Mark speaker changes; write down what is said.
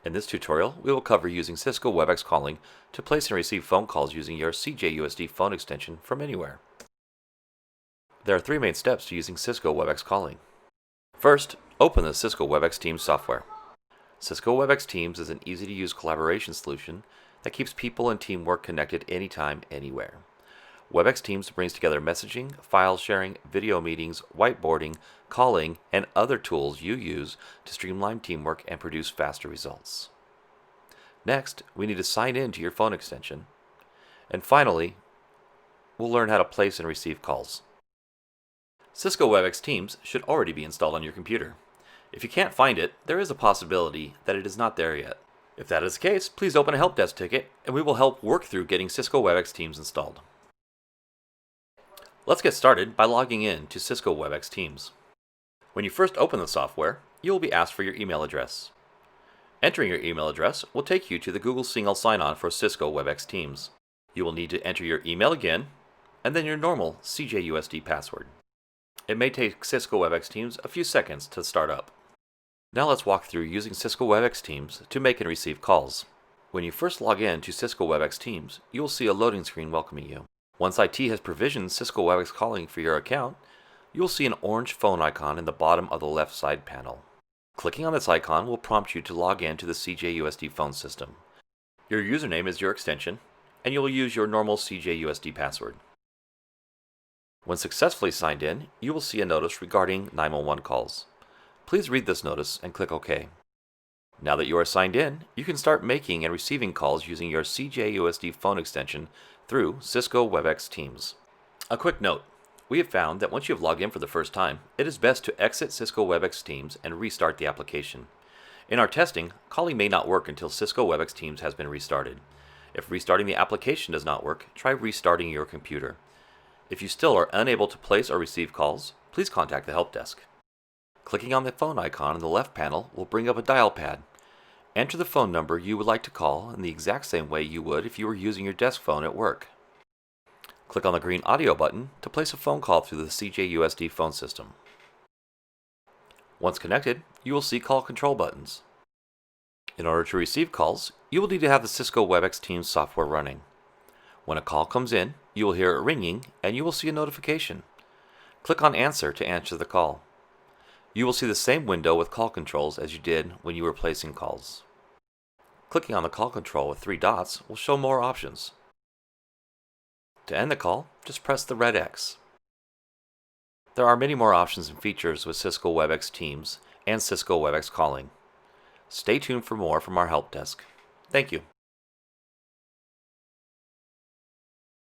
Speaker 1: In this tutorial, we will cover using Cisco Webex calling to place and receive phone calls using your CJUSD phone extension from anywhere. There are three main steps to using Cisco Webex calling. First, open the Cisco Webex Teams software. Cisco Webex Teams is an easy-to-use collaboration solution that keeps people and teamwork connected anytime, anywhere. Webex Teams brings together messaging, file sharing, video meetings, whiteboarding, calling, and other tools you use to streamline teamwork and produce faster results. Next, we need to sign in to your phone extension. And finally, we'll learn how to place and receive calls. Cisco Webex Teams should already be installed on your computer. If you can't find it, there is a possibility that it is not there yet. If that is the case, please open a help desk ticket and we will help work through getting Cisco Webex Teams installed. Let's get started by logging in to Cisco Webex Teams. When you first open the software, you will be asked for your email address. Entering your email address will take you to the Google Single Sign-On for Cisco Webex Teams. You will need to enter your email again, and then your normal CJUSD password. It may take Cisco Webex Teams a few seconds to start up. Now let's walk through using Cisco Webex Teams to make and receive calls. When you first log in to Cisco Webex Teams, you will see a loading screen welcoming you. Once IT has provisioned Cisco Webex calling for your account, you will see an orange phone icon in the bottom of the left side panel. Clicking on this icon will prompt you to log in to the CJUSD phone system. Your username is your extension, and you will use your normal CJUSD password. When successfully signed in, you will see a notice regarding 911 calls. Please read this notice and click OK. Now that you are signed in, you can start making and receiving calls using your CJUSD phone extension through Cisco Webex Teams. A quick note, we have found that once you have logged in for the first time, it is best to exit Cisco Webex Teams and restart the application. In our testing, calling may not work until Cisco Webex Teams has been restarted. If restarting the application does not work, try restarting your computer. If you still are unable to place or receive calls, please contact the help desk. Clicking on the phone icon in the left panel will bring up a dial pad. Enter the phone number you would like to call in the exact same way you would if you were using your desk phone at work. Click on the green audio button to place a phone call through the CJUSD phone system. Once connected, you will see call control buttons. In order to receive calls, you will need to have the Cisco Webex Teams software running. When a call comes in, you will hear it ringing and you will see a notification. Click on Answer to answer the call. You will see the same window with call controls as you did when you were placing calls. Clicking on the call control with three dots will show more options. To end the call, just press the red X. There are many more options and features with Cisco Webex Teams and Cisco Webex calling. Stay tuned for more from our help desk. Thank you.